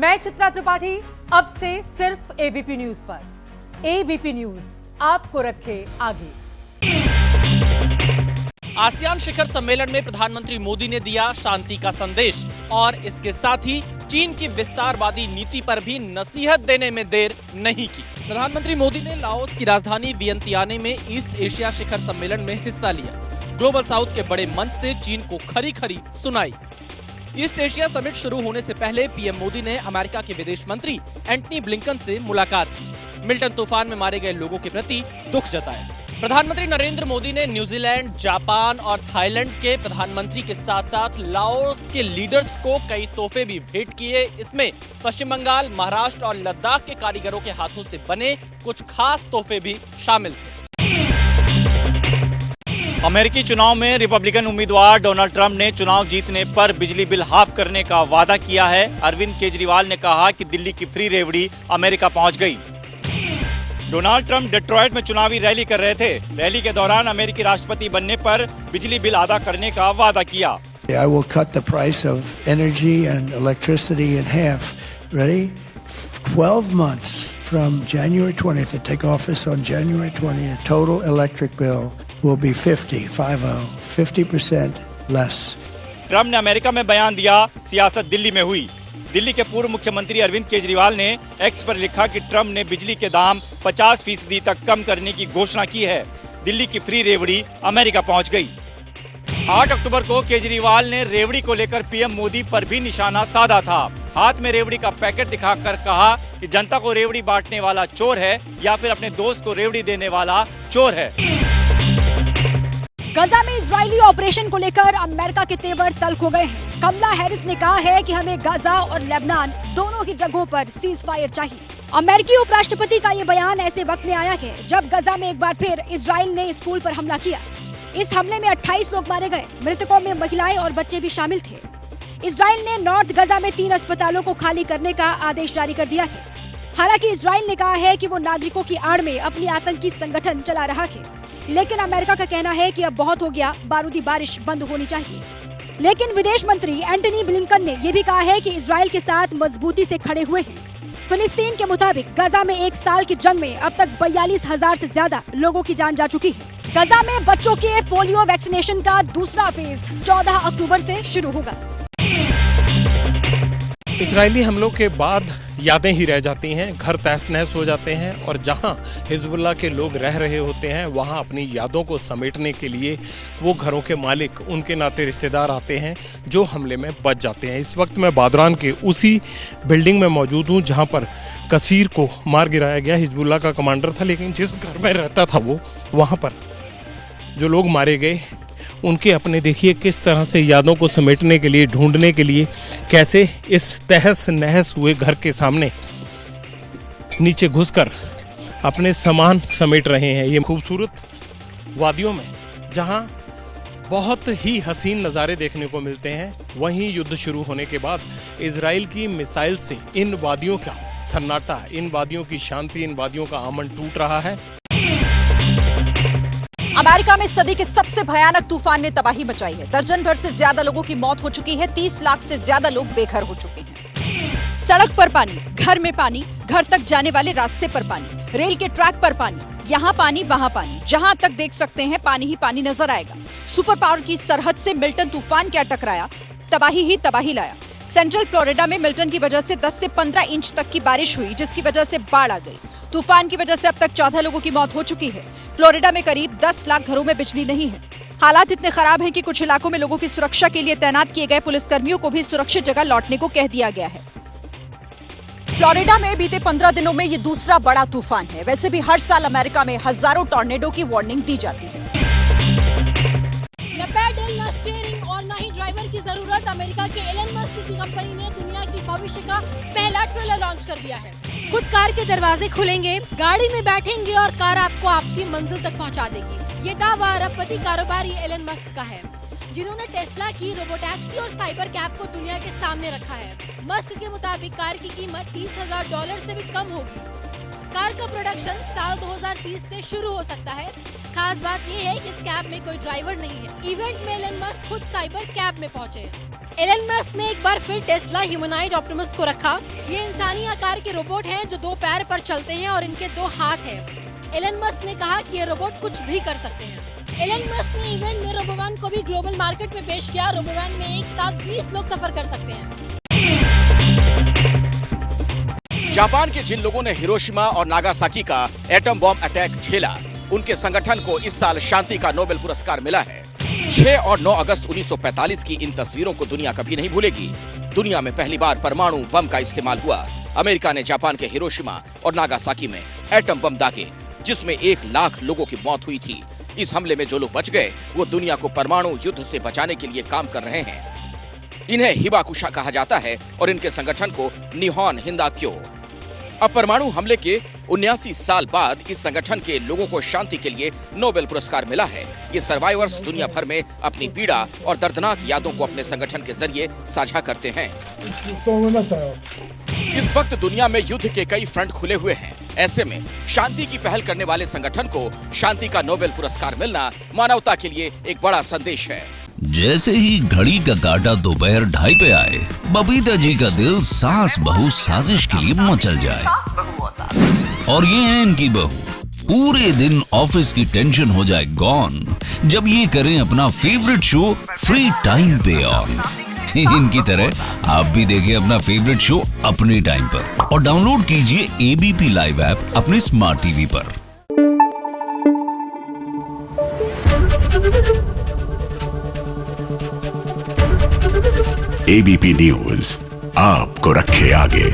मैं चित्रा त्रिपाठी, अब से सिर्फ एबीपी न्यूज पर। एबीपी न्यूज आपको रखे आगे। आसियान शिखर सम्मेलन में प्रधानमंत्री मोदी ने दिया शांति का संदेश और इसके साथ ही चीन की विस्तारवादी नीति पर भी नसीहत देने में देर नहीं की। प्रधानमंत्री मोदी ने लाओस की राजधानी वियंतियाने में ईस्ट एशिया शिखर सम्मेलन में हिस्सा लिया। ग्लोबल साउथ के बड़े मंच से चीन को खरी खरी सुनाई। ईस्ट एशिया समिट शुरू होने से पहले पीएम मोदी ने अमेरिका के विदेश मंत्री एंटनी ब्लिंकन से मुलाकात की। मिल्टन तूफान में मारे गए लोगों के प्रति दुख जताया। प्रधानमंत्री नरेंद्र मोदी ने न्यूजीलैंड, जापान और थाईलैंड के प्रधानमंत्री के साथ साथ लाओस के लीडर्स को कई तोहफे भी भेंट किए। इसमें पश्चिम बंगाल, महाराष्ट्र और लद्दाख के कारीगरों के हाथों से बने कुछ खास तोहफे भी शामिल थे। अमेरिकी चुनाव में रिपब्लिकन उम्मीदवार डोनाल्ड ट्रंप ने चुनाव जीतने पर बिजली बिल हाफ करने का वादा किया है। अरविंद केजरीवाल ने कहा कि दिल्ली की फ्री रेवड़ी अमेरिका पहुंच गई। डोनाल्ड ट्रंप डेट्रॉयट में चुनावी रैली कर रहे थे। रैली के दौरान अमेरिकी राष्ट्रपति बनने पर बिजली बिल अदा करने का वादा किया। I will cut the price of energy and electricity in half. Ready? 12 months from January 20th to take office on January 20th. Total electric bill will be 50% less. Trump ने अमेरिका में बयान दिया, सियासत दिल्ली में हुई। दिल्ली के पूर्व मुख्यमंत्री अरविंद केजरीवाल ने एक्स पर लिखा कि ट्रंप ने बिजली के दाम 50% तक कम करने की घोषणा की है। दिल्ली की फ्री रेवड़ी अमेरिका पहुंच गई। 8 अक्टूबर को केजरीवाल ने रेवड़ी को लेकर पीएम मोदी पर भी निशाना साधा था। हाथ में रेवड़ी का पैकेट दिखाकर कहा कि जनता को रेवड़ी बांटने वाला चोर है या फिर अपने दोस्त को रेवड़ी देने वाला चोर है। गजा में इजरायली ऑपरेशन को लेकर अमेरिका के तेवर तल्ख हो गए हैं। कमला हैरिस ने कहा है कि हमें गजा और लेबनान दोनों ही जगहों पर सीज फायर चाहिए। अमेरिकी उपराष्ट्रपति का ये बयान ऐसे वक्त में आया है जब गजा में एक बार फिर इजराइल ने स्कूल पर हमला किया। इस हमले में 28 लोग मारे गए। मृतकों में महिलाएं और बच्चे भी शामिल थे। इजराइल ने नॉर्थ गजा में 3 अस्पतालों को खाली करने का आदेश जारी कर दिया है। हालांकि इजराइल ने कहा है कि वो नागरिकों की आड़ में अपनी आतंकी संगठन चला रहा है, लेकिन अमेरिका का कहना है कि अब बहुत हो गया, बारूदी बारिश बंद होनी चाहिए। लेकिन विदेश मंत्री एंटनी ब्लिंकन ने यह भी कहा है कि इजराइल के साथ मजबूती से खड़े हुए हैं। फिलिस्तीन के मुताबिक गजा में 1 साल की जंग में अब तक 42,000 से ज्यादा लोगों की जान जा चुकी है। गजा में बच्चों के पोलियो वैक्सीनेशन का दूसरा फेज 14 अक्टूबर से शुरू होगा। इजरायली हमलों के बाद यादें ही रह जाती हैं, घर तहस नहस हो जाते हैं और जहां हिजबुल्लाह के लोग रह रहे होते हैं वहां अपनी यादों को समेटने के लिए वो घरों के मालिक, उनके नाते रिश्तेदार आते हैं जो हमले में बच जाते हैं। इस वक्त मैं बादरान के उसी बिल्डिंग में मौजूद हूं जहां पर कसीर को मार गिराया गया। हिजबुल्लाह का कमांडर था, लेकिन जिस घर में रहता था वो, वहाँ पर जो लोग मारे गए उनके अपने देखिए किस तरह से यादों को समेटने के लिए, ढूंढने के लिए कैसे इस तहस नहस हुए घर के सामने नीचे घुसकर अपने सामान समेट रहे हैं। ये खूबसूरत वादियों में जहां बहुत ही हसीन नज़ारे देखने को मिलते हैं, वहीं युद्ध शुरू होने के बाद इजराइल की मिसाइल से इन वादियों का सन्नाटा, इन वादियों की शांति, इन वादियों का अमन टूट रहा है। अमेरिका में सदी के सबसे भयानक तूफान ने तबाही मचाई है। दर्जन भर से ज्यादा लोगों की मौत हो चुकी है। 30 लाख से ज्यादा लोग बेघर हो चुके हैं। सड़क पर पानी, घर में पानी, घर तक जाने वाले रास्ते पर पानी, रेल के ट्रैक पर पानी, यहाँ पानी वहाँ पानी, जहाँ तक देख सकते हैं पानी ही पानी नजर आएगा। सुपर पावर की सरहद से मिल्टन तूफान क्या टकराया, तबाही ही तबाही लाया। सेंट्रल फ्लोरिडा में मिल्टन की वजह से 10 से 15 इंच तक की बारिश हुई, जिसकी वजह से बाढ़ आ गई। तूफान की वजह से अब तक 14 लोगों की मौत हो चुकी है। फ्लोरिडा में करीब 10 लाख घरों में बिजली नहीं है। हालात इतने खराब हैं कि कुछ इलाकों में लोगों की सुरक्षा के लिए तैनात किए गए पुलिसकर्मियों को भी सुरक्षित जगह लौटने को कह दिया गया है। फ्लोरिडा में बीते 15 दिनों में ये दूसरा बड़ा तूफान है। वैसे भी हर साल अमेरिका में हजारों टॉर्नेडो की वार्निंग दी जाती है। न पैडल, न स्टीयरिंग और न ही ड्राइवर की जरूरत। अमेरिका के एलन मस्क की कंपनी ने दुनिया की भविष्य का पहला ट्रेलर लॉन्च कर दिया है। खुद कार के दरवाजे खुलेंगे, गाड़ी में बैठेंगे और कार आपको आपकी मंजिल तक पहुंचा देगी। ये दावा अरबपति कारोबारी एलन मस्क का है, जिन्होंने टेस्ला की रोबोटैक्सी और साइबर कैब को दुनिया के सामने रखा है। मस्क के मुताबिक कार की कीमत $30,000 से भी कम होगी। कार का प्रोडक्शन साल 2030 से शुरू हो सकता है। खास बात यह है कि इस कैब में कोई ड्राइवर नहीं है। इवेंट में एलन मस्क खुद साइबर कैब में पहुंचे। एलन मस्क ने एक बार फिर टेस्ला ह्यूमनॉइड ऑप्टिमस को रखा। ये इंसानी आकार के रोबोट हैं जो 2 पैर पर चलते हैं और इनके 2 हाथ हैं। एलन मस्क ने कहा कि ये रोबोट कुछ भी कर सकते हैं। एलन मस्क ने इवेंट में रोबोवैन को भी ग्लोबल मार्केट में पेश किया। रोबोवैन में एक साथ 20 लोग सफर कर सकते हैं। जापान के जिन लोगों ने हिरोशिमा और नागासाकी का एटम बॉम्ब अटैक झेला, उनके संगठन को इस साल शांति का नोबेल पुरस्कार मिला है। 6 और 9 अगस्त 1945 की इन तस्वीरों को दुनिया कभी नहीं भूलेगी। दुनिया में पहली बार परमाणु बम का इस्तेमाल हुआ। अमेरिका ने जापान के हिरोशिमा और नागासाकी में एटम बम दागे, जिसमें 1 लाख लोगों की मौत हुई थी। इस हमले में जो लोग बच गए, वो दुनिया को परमाणु युद्ध से बचाने के लिए काम कर रहे हैं। इन्हें हिबाकुशा कहा जाता है और इनके संगठन को निहोन हिंदाक्यो। अब परमाणु हमले के 79 साल बाद इस संगठन के लोगों को शांति के लिए नोबेल पुरस्कार मिला है। ये सर्वाइवर्स दुनिया भर में अपनी पीड़ा और दर्दनाक यादों को अपने संगठन के जरिए साझा करते हैं। इस वक्त दुनिया में युद्ध के कई फ्रंट खुले हुए हैं। ऐसे में शांति की पहल करने वाले संगठन को शांति का नोबेल पुरस्कार मिलना मानवता के लिए एक बड़ा संदेश है। जैसे ही घड़ी का काटा दोपहर 2:30 पे आए, बबीता जी का दिल सास बहू साजिश के लिए मचल जाए। और ये है इनकी बहू, पूरे दिन ऑफिस की टेंशन हो जाए गॉन जब ये करें अपना फेवरेट शो फ्री टाइम पे ऑन। इनकी तरह आप भी देखें अपना फेवरेट शो अपने टाइम पर और डाउनलोड कीजिए एबीपी लाइव ऐप अपने स्मार्ट टीवी पर। एबीपी न्यूज आपको रखे आगे।